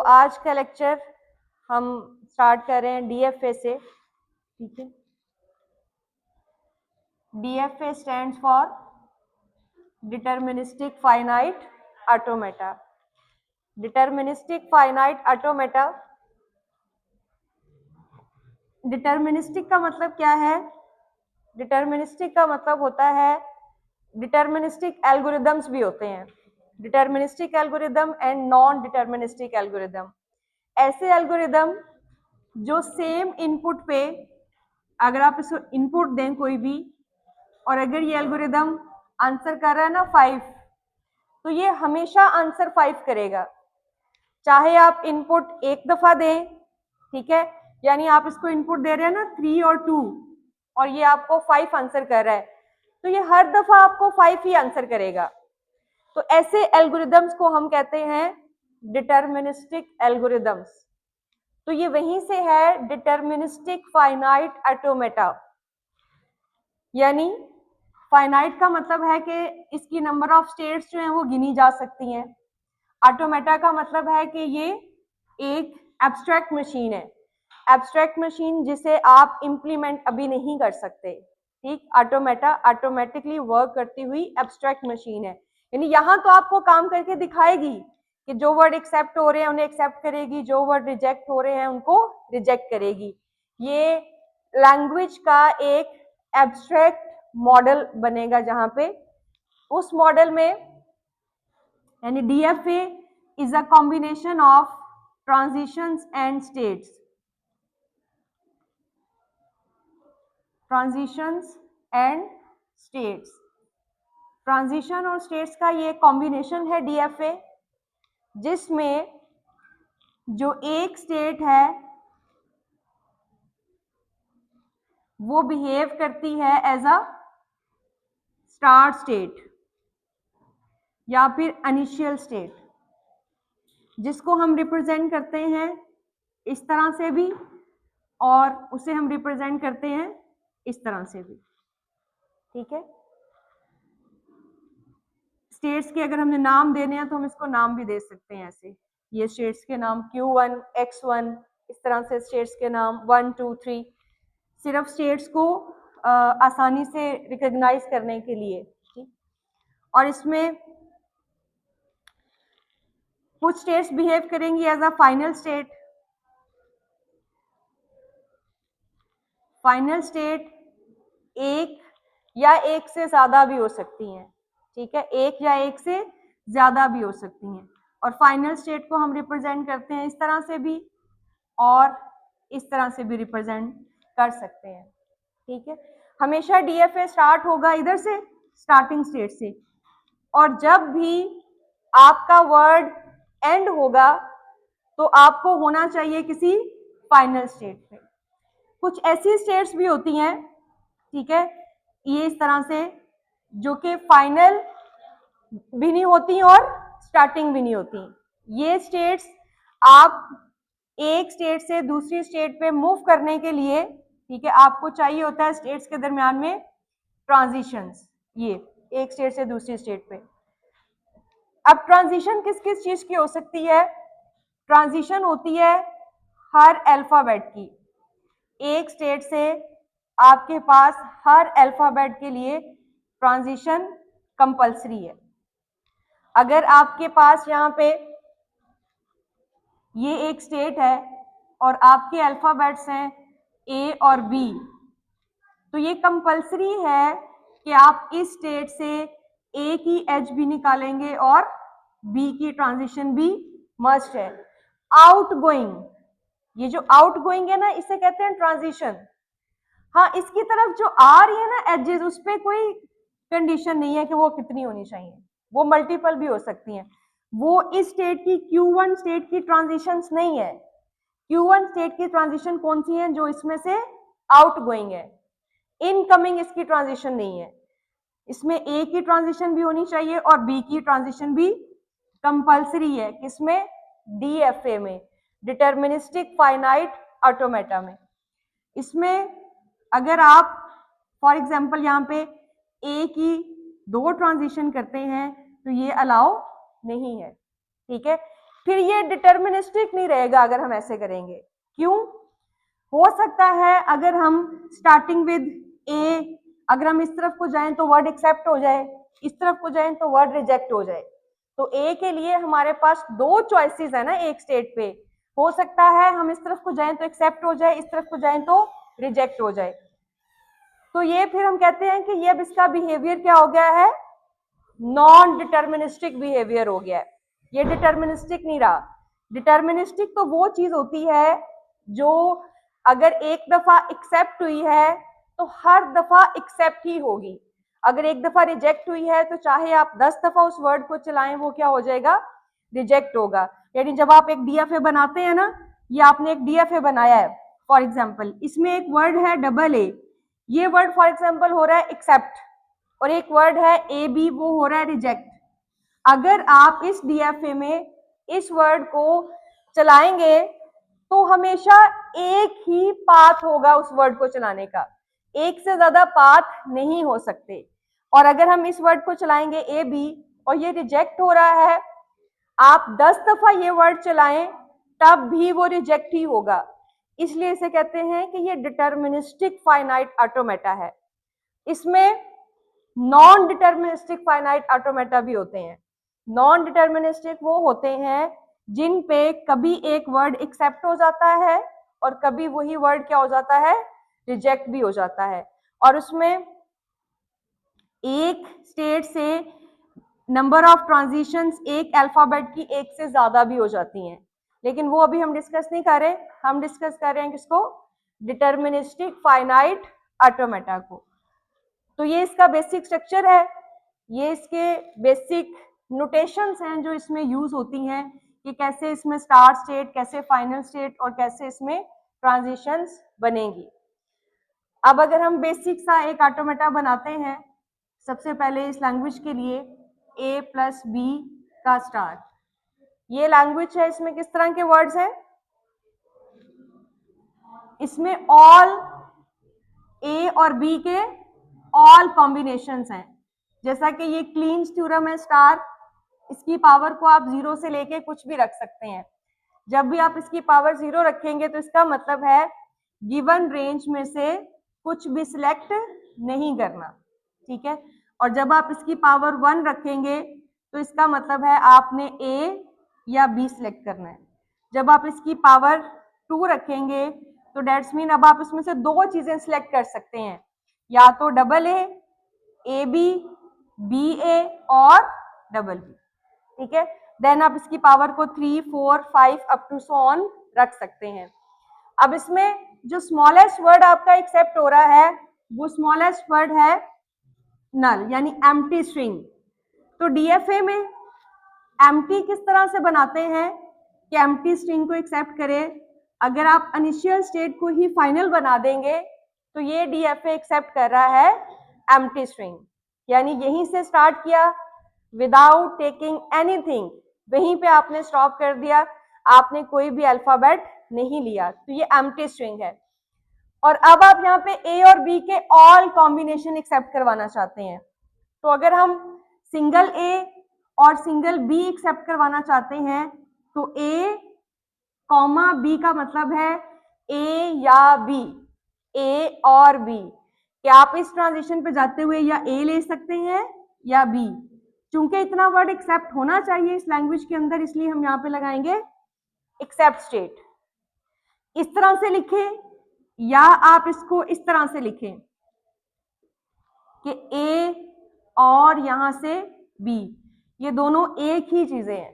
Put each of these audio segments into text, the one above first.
आज का लेक्चर हम स्टार्ट कर रहे हैं डीएफए से, ठीक है। DFA stands for deterministic finite automata. Deterministic finite automata, deterministic का मतलब क्या है? डिटर्मिनिस्टिक का मतलब होता है, डिटर्मिनिस्टिक एल्गोरिदम्स भी होते हैं, deterministic algorithm and non deterministic algorithm. ऐसे एल्गोरिदम जो सेम इनपुट पे, अगर आप इसको इनपुट दें कोई भी, और अगर ये एल्गोरिदम आंसर कर रहा है ना 5, तो ये हमेशा आंसर 5 करेगा, चाहे आप इनपुट एक दफा दें, ठीक है। यानी आप इसको इनपुट दे रहे हैं ना 3 और 2, और ये आपको 5 आंसर कर रहा है, तो ये हर दफा आपको 5 ही आंसर करेगा। तो ऐसे एल्गोरिदम्स को हम कहते हैं डिटर्मिनिस्टिक एल्गोरिदम्स। तो ये वहीं से है डिटर्मिनिस्टिक फाइनाइट ऑटोमेटा। यानी फाइनाइट का मतलब है कि इसकी नंबर ऑफ स्टेट्स जो हैं वो गिनी जा सकती हैं। ऑटोमेटा का मतलब है कि ये एक एब्स्ट्रैक्ट मशीन है, एब्स्ट्रैक्ट मशीन जिसे आप इम्प्लीमेंट अभी नहीं कर सकते, ठीक। ऑटोमेटा ऑटोमेटिकली वर्क करती हुई एब्स्ट्रैक्ट मशीन है। यानी यहाँ तो आपको काम करके दिखाएगी कि जो वर्ड एक्सेप्ट हो रहे हैं उन्हें एक्सेप्ट करेगी, जो वर्ड रिजेक्ट हो रहे हैं उनको रिजेक्ट करेगी। ये लैंग्वेज का एक एब्स्ट्रैक्ट मॉडल बनेगा, जहां पे उस मॉडल में यानी DFA is a combination of transitions and states. Transitions and states, transition और स्टेट्स का ये कॉम्बिनेशन है डीएफए, जिसमें जो एक स्टेट है वो बिहेव करती है एज अ स्टार्ट स्टेट या फिर इनिशियल स्टेट, जिसको हम रिप्रेजेंट करते हैं इस तरह से भी, और उसे हम रिप्रेजेंट करते हैं इस तरह से भी, ठीक है। स्टेट्स के अगर हमने नाम देने हैं तो हम इसको नाम भी दे सकते हैं ऐसे, ये स्टेट्स के नाम Q1, X1, इस तरह से स्टेट्स के नाम 1, 2, 3, सिर्फ स्टेट्स को आसानी से रिकॉग्नाइज करने के लिए, ठीक। और इसमें कुछ स्टेट्स बिहेव करेंगी as a final state. Final state एक या एक से ज्यादा भी हो सकती हैं, ठीक है, एक या एक से ज्यादा भी हो सकती हैं। और फाइनल स्टेट को हम रिप्रेजेंट करते हैं इस तरह से भी और इस तरह से भी रिप्रेजेंट कर सकते हैं, ठीक है। हमेशा डीएफए स्टार्ट होगा इधर से, स्टार्टिंग स्टेट से, और जब भी आपका वर्ड एंड होगा तो आपको होना चाहिए किसी फाइनल स्टेट पे। कुछ ऐसी स्टेट्स भी होती हैं, ठीक है, ये इस तरह से, जो कि फाइनल भी नहीं होती और स्टार्टिंग भी नहीं होती। ये स्टेट्स आप एक स्टेट से दूसरी स्टेट पे मूव करने के लिए, ठीक है, आपको चाहिए होता है स्टेट्स के दरमियान में ट्रांजिशंस, ये एक स्टेट से दूसरी स्टेट पे। अब ट्रांजिशन किस किस चीज की हो सकती है? ट्रांजिशन होती है हर अल्फाबेट की। एक स्टेट से आपके पास हर अल्फाबेट के लिए ट्रांजिशन कंपल्सरी है। अगर आपके पास यहाँ पे ये एक स्टेट है और आपके अल्फाबेट्स हैं ए और बी, तो ये कंपल्सरी है कि आप इस स्टेट से ए की एज भी निकालेंगे और बी की ट्रांजिशन भी मस्ट है। आउटगोइंग, ये जो आउटगोइंग है ना, इसे कहते हैं ट्रांजिशन। हाँ, इसकी तरफ जो आ रही है ना एजेस, उस पर कोई कंडीशन नहीं है कि वो कितनी होनी चाहिए, वो मल्टीपल भी हो सकती हैं। वो इस स्टेट की Q1 स्टेट की ट्रांजिशंस नहीं है। Q1 स्टेट की ट्रांजिशन कौन सी है? जो इसमें से आउटगोइंग है, इनकमिंग इसकी ट्रांजिशन नहीं है। इसमें ए की ट्रांजिशन भी होनी चाहिए और बी की ट्रांजिशन भी कंपल्सरी है। किसमें? डीएफए में, डिटर्मिनिस्टिक फाइनाइट ऑटोमेटा में। इसमें अगर आप फॉर एग्जांपल यहाँ पे ए की 2 ट्रांजिशन करते हैं तो ये अलाउ नहीं है, ठीक है। फिर ये डिटर्मिनिस्टिक नहीं रहेगा अगर हम ऐसे करेंगे। क्यों? हो सकता है अगर हम स्टार्टिंग विद ए, अगर हम इस तरफ को जाएं तो वर्ड एक्सेप्ट हो जाए, इस तरफ को जाएं तो वर्ड रिजेक्ट हो जाए। तो ए के लिए हमारे पास दो चॉइसेस है ना एक स्टेट पे। हो सकता है हम इस तरफ को जाएं तो एक्सेप्ट हो जाए, इस तरफ को जाएं तो रिजेक्ट हो जाए। तो ये फिर हम कहते हैं कि ये अब इसका बिहेवियर क्या हो गया है, नॉन डिटर्मिनिस्टिक बिहेवियर हो गया है। ये डिटर्मिनिस्टिक नहीं रहा। डिटर्मिनिस्टिक तो वो चीज होती है जो अगर एक दफा एक्सेप्ट हुई है तो हर दफा एक्सेप्ट ही होगी। अगर एक दफा रिजेक्ट हुई है तो चाहे आप 10 दफा उस वर्ड को चलाएं वो क्या हो जाएगा, रिजेक्ट होगा। यानी जब आप एक डीएफए बनाते हैं ना, ये आपने एक डीएफए बनाया है फॉर एग्जाम्पल, इसमें एक वर्ड है डबल ए, ये वर्ड फॉर एग्जाम्पल हो रहा है एक्सेप्ट, और एक वर्ड है ए बी, वो हो रहा है रिजेक्ट। अगर आप इस डीएफए में इस वर्ड को चलाएंगे तो हमेशा एक ही पाथ होगा उस वर्ड को चलाने का, एक से ज्यादा पाथ नहीं हो सकते। और अगर हम इस वर्ड को चलाएंगे ए बी और ये रिजेक्ट हो रहा है, आप 10 दफा ये वर्ड चलाएं तब भी वो रिजेक्ट ही होगा। इसलिए इसे कहते हैं कि ये डिटर्मिनिस्टिक फाइनाइट ऑटोमेटा है। इसमें नॉन डिटर्मिनिस्टिक फाइनाइट ऑटोमेटा भी होते हैं। नॉन डिटर्मिनिस्टिक वो होते हैं जिन पे कभी एक वर्ड एक्सेप्ट हो जाता है और कभी वही वर्ड क्या हो जाता है, रिजेक्ट भी हो जाता है। और उसमें एक स्टेट से नंबर ऑफ ट्रांजिशंस एक अल्फाबेट की एक से ज्यादा भी हो जाती हैं, लेकिन वो अभी हम डिस्कस नहीं कर रहे। हम डिस्कस कर रहे हैं किसको, डिटर्मिनिस्टिक फाइनाइट ऑटोमेटा को। तो ये इसका बेसिक स्ट्रक्चर है, ये इसके बेसिक नोटेशंस हैं जो इसमें यूज होती हैं कि कैसे इसमें स्टार्ट स्टेट, कैसे फाइनल स्टेट और कैसे इसमें ट्रांजिशंस बनेंगी। अब अगर हम बेसिक सा एक ऑटोमेटा बनाते हैं, सबसे पहले इस लैंग्वेज के लिए a प्लस बी का स्टार, ये लैंग्वेज है, इसमें किस तरह के वर्ड्स हैं, इसमें ऑल ए और बी के ऑल कॉम्बिनेशंस हैं। जैसा कि ये क्लीन थ्योरम है स्टार, इसकी पावर को आप 0 से लेके कुछ भी रख सकते हैं। जब भी आप इसकी पावर 0 रखेंगे तो इसका मतलब है गिवन रेंज में से कुछ भी सिलेक्ट नहीं करना, ठीक है। और जब आप इसकी पावर 1 रखेंगे तो इसका मतलब है आपने ए या बी सिलेक्ट करना है। जब आप इसकी पावर 2 रखेंगे तो डेट्स मीन अब आप इसमें से दो चीजें सिलेक्ट कर सकते हैं, या तो डबल ए बी ए और डबल बी, ठीक है। देन आप इसकी पावर को 3, 4, 5 अप टू सो ऑन रख सकते हैं। अब इसमें जो स्मॉलेस्ट वर्ड आपका एक्सेप्ट हो रहा है वो स्मॉलेस्ट वर्ड है नल, यानी एम्प्टी स्ट्रिंग। तो डीएफए में एम्प्टी किस तरह से बनाते हैं कि एम्प्टी स्ट्रिंग को एक्सेप्ट करें। अगर आप इनिशियल स्टेट को ही फाइनल बना देंगे तो ये डीएफए एक्सेप्ट कर रहा है एम्प्टी स्ट्रिंग, यानी यहीं से स्टार्ट किया विदाउट टेकिंग एनीथिंग, वहीं पे आपने स्टॉप कर दिया, आपने कोई भी अल्फाबेट नहीं लिया, तो ये एम्प्टी स्ट्रिंग है। और अब आप यहाँ पे ए और बी के ऑल कॉम्बिनेशन एक्सेप्ट करवाना चाहते हैं, तो अगर हम सिंगल ए और सिंगल बी एक्सेप्ट करवाना चाहते हैं तो ए कॉमा बी का मतलब है ए या बी, ए और बी। क्या आप इस ट्रांजिशन पे जाते हुए या ए ले सकते हैं या बी। चूंकि इतना वर्ड एक्सेप्ट होना चाहिए इस लैंग्वेज के अंदर, इसलिए हम यहाँ पे लगाएंगे एक्सेप्ट स्टेट। इस तरह से लिखें या आप इसको इस तरह से लिखें कि ए और यहां से बी, ये दोनों एक ही चीजें हैं,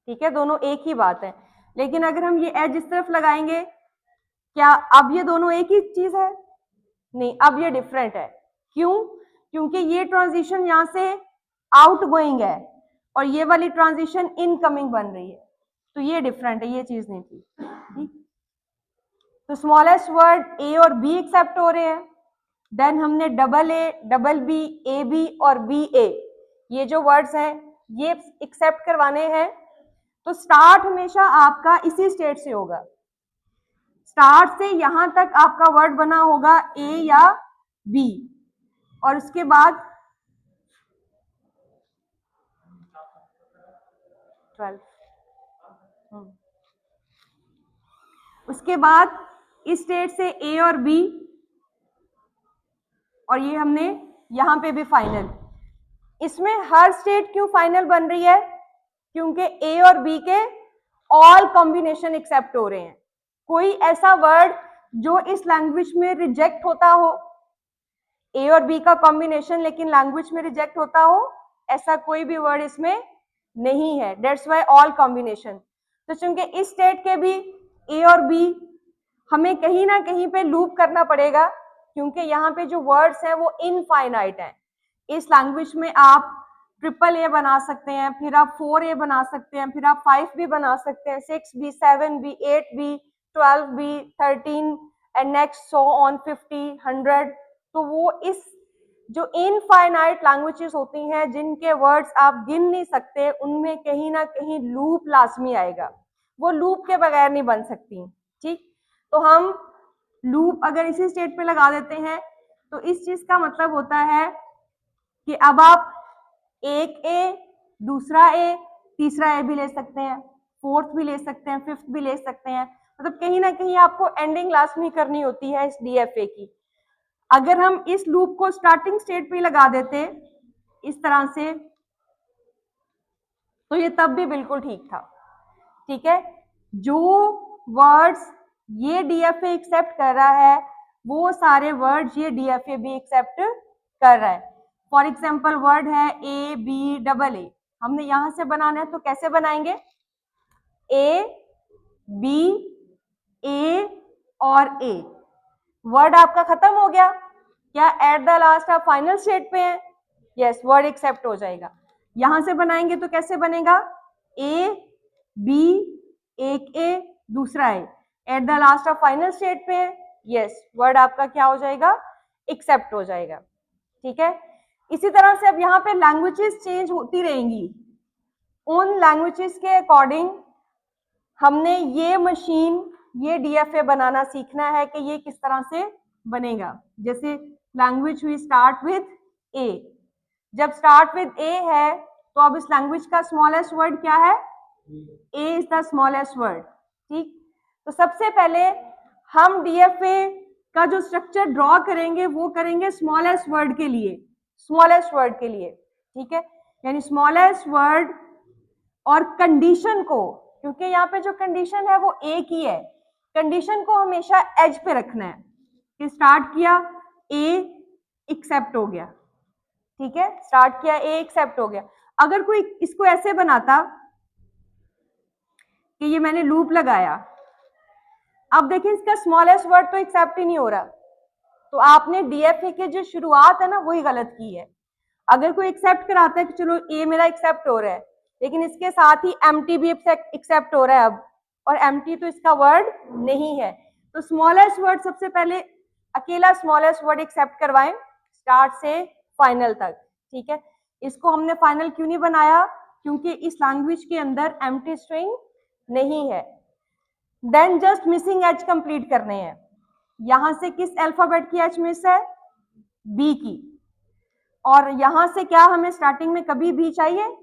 ठीक है, दोनों एक ही बात है। लेकिन अगर हम ये एज इस तरफ लगाएंगे, क्या अब ये दोनों एक ही चीज है? नहीं, अब ये डिफरेंट है। क्यों? क्योंकि ये ट्रांजिशन यहां से आउट गोइंग है और ये वाली ट्रांजिशन इनकमिंग बन रही है, तो ये डिफरेंट है, ये चीज नहीं थी, ठीक। तो स्मॉलेस्ट वर्ड ए और बी एक्सेप्ट हो रहे हैं। देन हमने double A, double B, A B और बी ए, ये जो वर्ड्स हैं ये एक्सेप्ट करवाने हैं। तो स्टार्ट हमेशा आपका इसी स्टेट से होगा, स्टार्ट से यहां तक आपका वर्ड बना होगा ए या बी, और उसके बाद 12 उसके बाद इस स्टेट से ए और बी, और ये हमने यहां पे भी फाइनल। इसमें हर स्टेट क्यों फाइनल बन रही है? क्योंकि ए और बी के ऑल कॉम्बिनेशन एक्सेप्ट हो रहे हैं। कोई ऐसा वर्ड जो इस लैंग्वेज में रिजेक्ट होता हो, ए और बी का कॉम्बिनेशन लेकिन लैंग्वेज में रिजेक्ट होता हो, ऐसा कोई भी वर्ड इसमें नहीं है। That's why all combination. तो चूंकि इस स्टेट के भी ए और बी हमें कहीं ना कहीं पे लूप करना पड़ेगा, क्योंकि यहाँ पे जो वर्ड्स हैं वो इनफाइनाइट हैं। इस लैंग्वेज में आप ट्रिपल ए बना सकते हैं, फिर आप 4A बना सकते हैं, फिर आप 5B बना सकते हैं, 6B, 7B, 8B, 12B, 13 and next so on 50, 100। तो वो इस जो इनफाइनाइट लैंग्वेजेस होती हैं जिनके वर्ड्स आप गिन नहीं सकते, उनमें कहीं ना कहीं लूप लाजमी आएगा। वो लूप के बगैर नहीं बन सकती। ठीक, तो हम लूप अगर इसी स्टेट पे लगा देते हैं तो इस चीज का मतलब होता है कि अब आप एक ए, दूसरा ए, तीसरा ए भी ले सकते हैं, फोर्थ भी ले सकते हैं, फिफ्थ भी ले सकते हैं। मतलब कहीं ना कहीं आपको एंडिंग लाजमी करनी होती है इस डीएफए की। अगर हम इस लूप को स्टार्टिंग स्टेट पे लगा देते इस तरह से, तो ये तब भी बिल्कुल ठीक था। ठीक है, जो वर्ड्स ये डीएफए एक्सेप्ट कर रहा है वो सारे वर्ड्स ये डीएफए भी एक्सेप्ट कर रहा है। फॉर एग्जाम्पल वर्ड है ए बी डबल ए, हमने यहां से बनाना है तो कैसे बनाएंगे? ए बी ए और ए, वर्ड आपका खत्म हो गया। क्या एट द लास्ट आप फाइनल स्टेट पे हैं? यस, वर्ड एक्सेप्ट हो जाएगा। यहां से बनाएंगे तो कैसे बनेगा? ए बी, एक ए, दूसरा ए, एट द लास्ट आप फाइनल स्टेट पे है। यस, वर्ड आपका क्या हो जाएगा? एक्सेप्ट हो जाएगा। ठीक है, इसी तरह से अब यहाँ पे लैंग्वेजेस चेंज होती रहेंगी। उन लैंग्वेजेस के अकॉर्डिंग हमने ये मशीन, ये डीएफए बनाना सीखना है कि ये किस तरह से बनेगा। जैसे लैंग्वेज हुई स्टार्ट विद ए, जब स्टार्ट विद ए है तो अब इस लैंग्वेज का स्मॉलेस्ट वर्ड क्या है? ए इज द स्मॉलेस्ट वर्ड। ठीक, तो सबसे पहले हम डीएफए का जो स्ट्रक्चर ड्रॉ करेंगे वो करेंगे स्मॉलेस्ट वर्ड के लिए, स्मॉलेस्ट वर्ड के लिए। ठीक है, यानी स्मॉलेस्ट वर्ड और कंडीशन को, क्योंकि यहाँ पे जो कंडीशन है वो एक ही है, कंडीशन को हमेशा एज पे रखना है कि स्टार्ट किया ए एक्सेप्ट हो गया। ठीक है, स्टार्ट किया ए एक्सेप्ट हो गया। अगर कोई इसको ऐसे बनाता कि ये मैंने लूप लगाया, अब देखिए इसका स्मॉलेस्ट वर्ड तो एक्सेप्ट ही नहीं हो रहा, तो आपने डीएफए की जो शुरुआत है ना वही गलत की है। अगर कोई एक्सेप्ट कराता है कि चलो ए मेरा एक्सेप्ट हो रहा है, लेकिन इसके साथ ही एम्प्टी भी एक्सेप्ट हो रहा है अब, और एम्प्टी तो इसका वर्ड नहीं है, तो स्मॉलेस्ट वर्ड सबसे पहले अकेला स्मॉलेस्ट वर्ड एक्सेप्ट करवाएं स्टार्ट से फाइनल तक। ठीक है, इसको हमने फाइनल क्यों नहीं बनाया? क्योंकि इस लैंग्वेज के अंदर एम्प्टी स्ट्रिंग नहीं है। Then just missing edge complete करने हैं। यहां से किस अल्फाबेट की एच मिस है? बी की। और यहां से क्या हमें स्टार्टिंग में कभी भी चाहिए?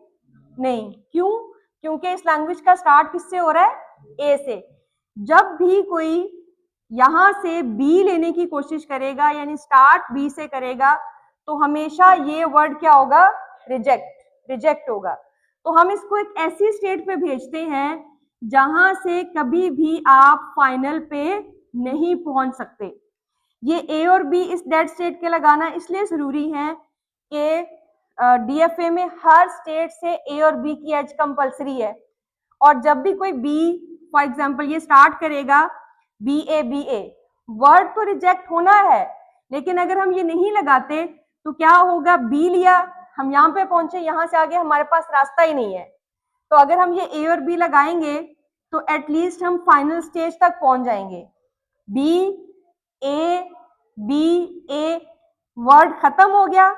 नहीं। क्यों? क्योंकि इस लैंग्वेज का स्टार्ट किससे हो रहा है? ए से। जब भी कोई यहां से बी लेने की कोशिश करेगा, यानी स्टार्ट बी से करेगा, तो हमेशा ये वर्ड क्या होगा? रिजेक्ट, रिजेक्ट होगा। तो हम इसको एक ऐसी स्टेट पे भेजते हैं जहां से कभी भी आप फाइनल पे नहीं पहुंच सकते। ये ए और बी इस डेड स्टेट के लगाना इसलिए जरूरी है कि डीएफए में हर स्टेट से ए और बी की एज कंपलसरी है, और जब भी कोई बी, फॉर एग्जांपल ये स्टार्ट करेगा बी ए, वर्ड तो रिजेक्ट होना है, लेकिन अगर हम ये नहीं लगाते तो क्या होगा? बी लिया, हम यहाँ पे पहुंचे, यहाँ से आगे हमारे पास रास्ता ही नहीं है। तो अगर हम ये ए और बी लगाएंगे तो एटलीस्ट हम फाइनल स्टेज तक पहुंच जाएंगे। B A B A, word खत्म हो गया,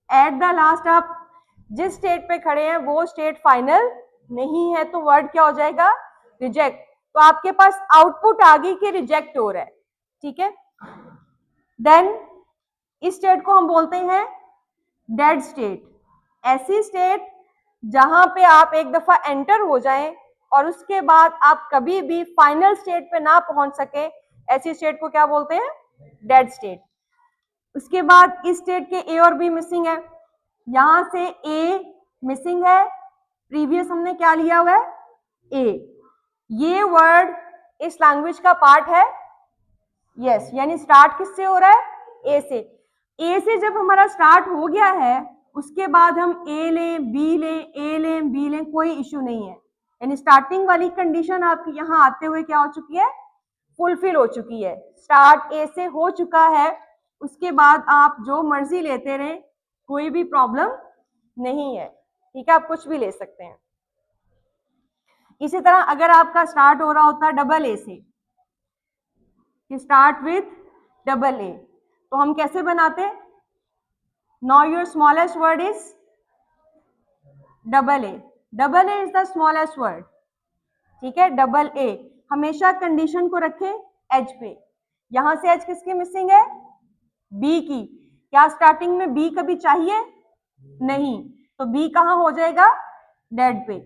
एट द लास्ट आप जिस स्टेट पे खड़े हैं वो स्टेट फाइनल नहीं है, तो वर्ड क्या हो जाएगा? रिजेक्ट। तो आपके पास आउटपुट आ गई कि रिजेक्ट हो रहा है। ठीक है, देन इस स्टेट को हम बोलते हैं डेड स्टेट। ऐसी स्टेट जहां पे आप एक दफा एंटर हो जाएं और उसके बाद आप कभी भी फाइनल स्टेट पे ना पहुंच सके, ऐसी स्टेट को क्या बोलते हैं? Dead state. उसके बाद इस स्टेट के ए और बी मिसिंग है, यहां से ए मिसिंग है, प्रीवियस हमने क्या लिया हुआ है? ए। ये वर्ड इस लैंग्वेज का पार्ट है, यस, यानी स्टार्ट किससे हो रहा है? ए से। ए से जब हमारा स्टार्ट हो गया है, उसके बाद हम ए लें, बी लें, ए लें, बी लें, कोई इश्यू नहीं है। यानी स्टार्टिंग वाली कंडीशन आपकी यहाँ आते हुए क्या हो चुकी है? फुलफिल हो चुकी है। स्टार्ट ए से हो चुका है, उसके बाद आप जो मर्जी लेते रहे, कोई भी प्रॉब्लम नहीं है, ठीक है, आप कुछ भी ले सकते हैं। इसी तरह अगर आपका स्टार्ट हो रहा होता डबल ए से, स्टार्ट विथ डबल ए, तो हम कैसे बनाते? Now your smallest word is double A. Double A is the smallest word, ठीक है, डबल ए। हमेशा कंडीशन को रखें एच पे। यहां से एच किसकी मिसिंग है? बी की। क्या स्टार्टिंग में बी कभी चाहिए? नहीं, तो बी कहां हो जाएगा? डेड पे।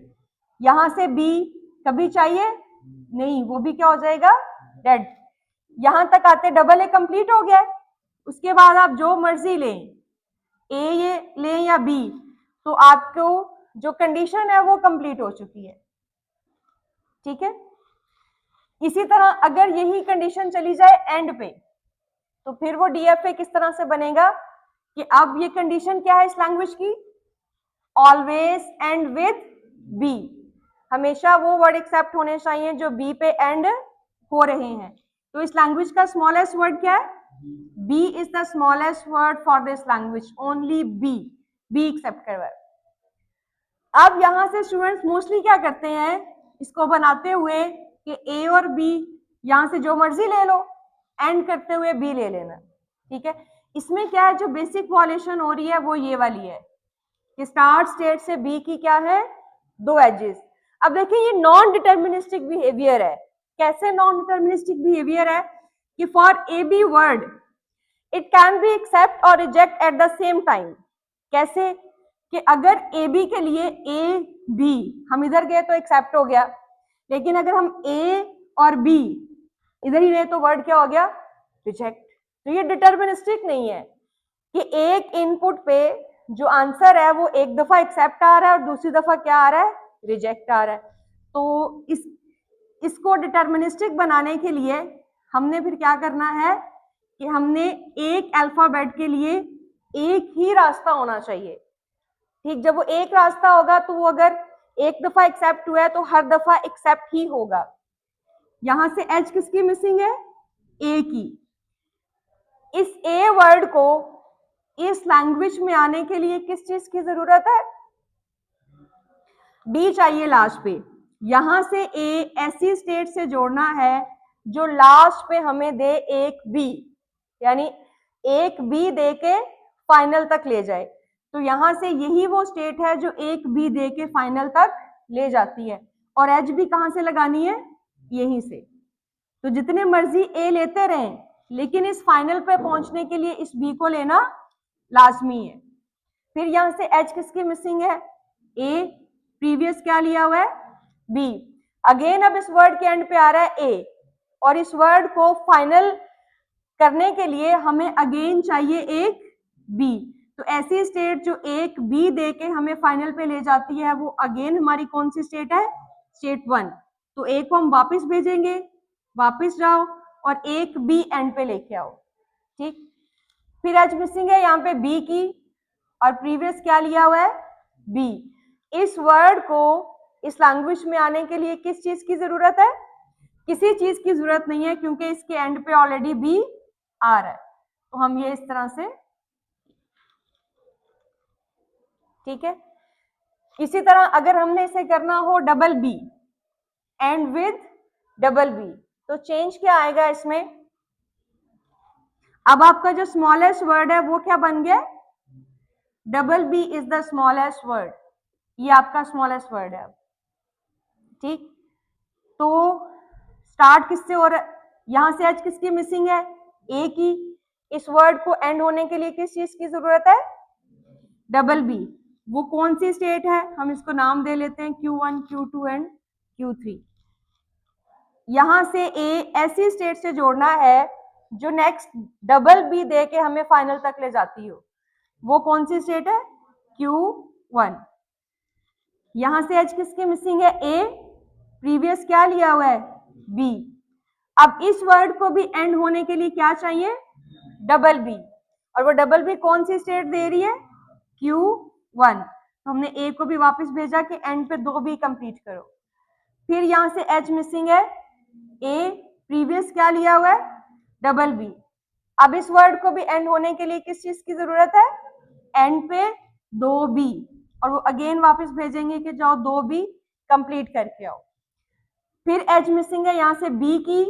यहां से बी कभी चाहिए? नहीं, वो भी क्या हो जाएगा? डेड। यहां तक आते डबल ए कंप्लीट हो गया है, उसके बाद आप जो मर्जी लें, ए ये लें या बी, तो आपको जो कंडीशन है वो कंप्लीट हो चुकी है, ठीक है। इसी तरह अगर यही कंडीशन चली जाए एंड पे, तो फिर वो डीएफए किस तरह से बनेगा कि अब ये कंडीशन क्या है इस लैंग्वेज की? Always end with B. हमेशा वो वर्ड एक्सेप्ट होने चाहिए जो बी पे एंड हो रहे हैं। तो इस लैंग्वेज का स्मॉलेस्ट वर्ड क्या है? B is the smallest word for this language, only B, B accept करवा। अब यहां से स्टूडेंट्स मोस्टली क्या करते हैं इसको बनाते हुए कि ए और बी यहां से जो मर्जी ले लो, एंड करते हुए बी ले लेना, ठीक है। इसमें क्या है, जो बेसिक वॉल्यूशन हो रही है वो ये वाली है कि स्टार्ट स्टेट से बी की क्या है? दो एजेस। अब देखिए ये नॉन डिटर्मिनिस्टिक बिहेवियर है। कैसे नॉन डिटर्मिनिस्टिक बिहेवियर है? कि for a b word it can be accept और reject at the same time. कैसे? कि अगर ए बी के लिए ए बी हम इधर गए तो एक्सेप्ट हो गया, लेकिन अगर हम ए और बी इधर ही रहे तो वर्ड क्या हो गया? रिजेक्ट। तो ये डिटर्मिनिस्टिक नहीं है कि एक इनपुट पे जो आंसर है वो एक दफा एक्सेप्ट आ रहा है और दूसरी दफा क्या आ रहा है? रिजेक्ट आ रहा है। तो इसको डिटर्मिनिस्टिक बनाने के लिए हमने फिर क्या करना है कि हमने एक अल्फाबेट के लिए एक ही रास्ता होना चाहिए, ठीक। जब वो एक रास्ता होगा तो वो अगर एक दफा एक्सेप्ट हुआ है तो हर दफा एक्सेप्ट ही होगा। यहां से एच किसकी मिसिंग है? ए की। इस ए वर्ड को इस लैंग्वेज में आने के लिए किस चीज की जरूरत है? बी चाहिए लास्ट पे। यहां से ए ऐसी स्टेट से जोड़ना है जो लास्ट पे हमें दे एक बी, यानी एक बी दे के फाइनल तक ले जाए। तो यहां से यही वो स्टेट है जो एक बी दे के फाइनल तक ले जाती है। और एच भी कहां से लगानी है? यहीं से। तो जितने मर्जी ए लेते रहें, लेकिन इस फाइनल पे पहुंचने के लिए इस बी को लेना लाजमी है। फिर यहां से एच किसकी मिसिंग है? ए। प्रीवियस क्या लिया हुआ है? बी। अगेन अब इस वर्ड के एंड पे आ रहा है ए, और इस वर्ड को फाइनल करने के लिए हमें अगेन चाहिए एक बी। तो ऐसी स्टेट जो एक बी दे के हमें फाइनल पे ले जाती है वो अगेन हमारी कौन सी स्टेट है? स्टेट 1। तो ए को हम वापस भेजेंगे, वापस जाओ और एक बी एंड पे लेके आओ, ठीक। फिर एच मिसिंग है यहाँ पे बी की, और प्रीवियस क्या लिया हुआ है? बी। इस वर्ड को इस लैंग्वेज में आने के लिए किस चीज की जरूरत है? किसी चीज की जरूरत नहीं है, क्योंकि इसके एंड पे ऑलरेडी बी आ रहा है। तो हम ये इस तरह से, ठीक है। इसी तरह अगर हमने इसे करना हो double B and with double B, तो चेंज क्या आएगा इसमें? अब आपका जो स्मॉलेस्ट वर्ड है वो क्या बन गया? Double B is the smallest word. ये आपका स्मॉलेस्ट वर्ड है, ठीक। तो स्टार्ट किससे हो रहा है? यहां से एच किसकी मिसिंग है? ए की। इस वर्ड को एंड होने के लिए किस चीज की जरूरत है? Double B. वो कौन सी स्टेट है? हम इसको नाम दे लेते हैं Q1, Q2 एंड Q3। यहां से A ऐसी स्टेट से जोड़ना है जो नेक्स्ट डबल B दे के हमें फाइनल तक ले जाती हो। वो कौन सी स्टेट है? Q1। यहां से H किसकी मिसिंग है? A। प्रीवियस क्या लिया हुआ है? B। अब इस वर्ड को भी एंड होने के लिए क्या चाहिए? Double B। और वो डबल B कौन सी स्टेट दे रही है? Q1। हमने A को भी वापस भेजा कि एंड पे 2B कंप्लीट करो। फिर यहां से H मिसिंग है, A प्रीवियस क्या लिया हुआ है? Double B। अब इस वर्ड को भी एंड होने के लिए किस चीज की जरूरत है? एंड पे 2B। और वो अगेन वापस भेजेंगे कि जाओ 2B कंप्लीट करके आओ। फिर H मिसिंग है, यहां से B की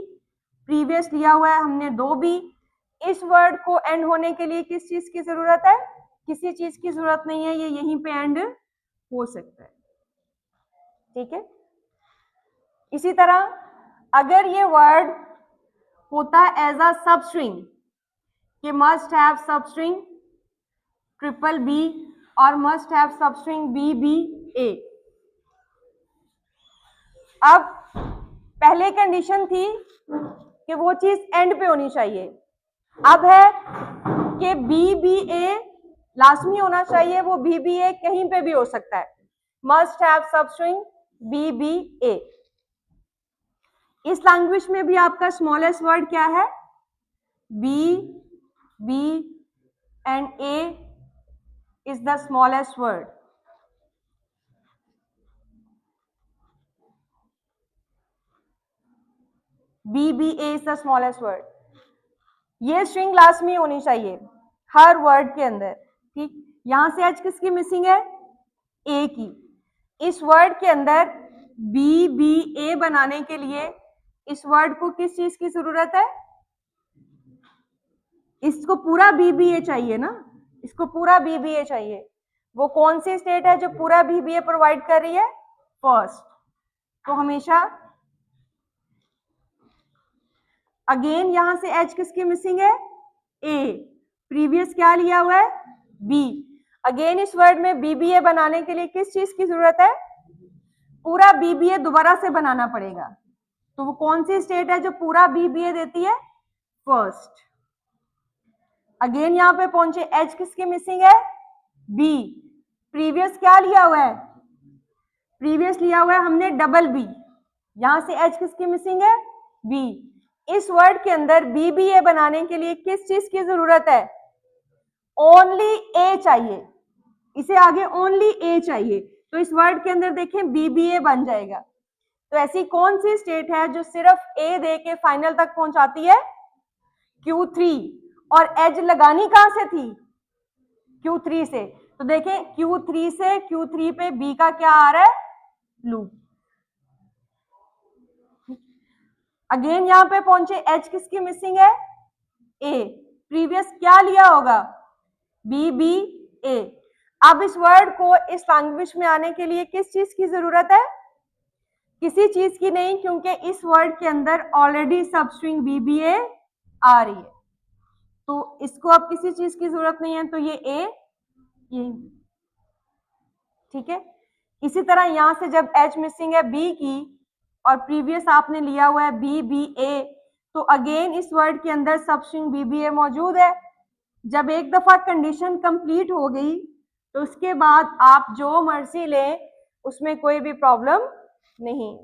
प्रीवियस लिया हुआ है हमने 2B। इस वर्ड को एंड होने के लिए किस चीज की जरूरत है? किसी चीज की जरूरत नहीं है, ये यहीं पे एंड हो सकता है। ठीक है। इसी तरह अगर ये वर्ड होता एज अ सबस्ट्रिंग कि must have substring triple B और मस्ट हैव सबस्ट्रिंग BBA। अब पहले कंडीशन थी कि वो चीज एंड पे होनी चाहिए, अब है कि BBA लाजमी होना चाहिए, वो BBA कहीं पे भी हो सकता है। Must have substring BBA। इस लैंग्वेज में भी आपका स्मॉलेस्ट वर्ड क्या है? B, B and A is the smallest word. BBA is the smallest word. ये स्ट्रिंग लाजमी होनी चाहिए हर वर्ड के अंदर। ठीक, यहां से आज किसकी मिसिंग है? A की। इस वर्ड के अंदर BBA बनाने के लिए इस वर्ड को किस चीज की जरूरत है? इसको पूरा BBA चाहिए ना, इसको पूरा BBA चाहिए। वो कौन सी स्टेट है जो पूरा BBA प्रोवाइड कर रही है? फर्स्ट। तो हमेशा अगेन यहां से H किसकी मिसिंग है? A। प्रीवियस क्या लिया हुआ है? B। अगेन इस वर्ड में BBA बनाने के लिए किस चीज की जरूरत है? पूरा BBA दोबारा से बनाना पड़ेगा। तो वो कौन सी स्टेट है जो पूरा BBA देती है? फर्स्ट। अगेन यहां पे पहुंचे, H किसकी मिसिंग है? B। प्रीवियस क्या लिया हुआ है? प्रीवियस लिया हुआ है हमने डबल B। यहां से H किसकी मिसिंग है? B। इस वर्ड के अंदर BBA बनाने के लिए किस चीज की जरूरत है? ओनली A चाहिए, इसे आगे ओनली A चाहिए। तो इस वर्ड के अंदर देखें BBA बन जाएगा। तो ऐसी कौन सी स्टेट है जो सिर्फ A दे के फाइनल तक पहुंचाती है? Q3। और एज लगानी कहां से थी? Q3 से। तो देखें Q3 से Q3 पे B का क्या आ रहा है? लूप। अगेन यहां पे पहुंचे, H किसकी मिसिंग है? A। प्रीवियस क्या लिया होगा? BBA। अब इस वर्ड को इस लैंग्वेज में आने के लिए किस चीज की जरूरत है? किसी चीज की नहीं, क्योंकि इस वर्ड के अंदर ऑलरेडी सबस्ट्रिंग BBA आ रही है, तो इसको अब किसी चीज की जरूरत नहीं है। तो ये A, ये ठीक है। इसी तरह यहां से जब H मिसिंग है B की और प्रीवियस आपने लिया हुआ है BBA, तो अगेन इस वर्ड के अंदर सबस्ट्रिंग BBA मौजूद है। जब एक दफा कंडीशन कंप्लीट हो गई तो उसके बाद आप जो मर्जी लें, उसमें कोई भी प्रॉब्लम नहीं।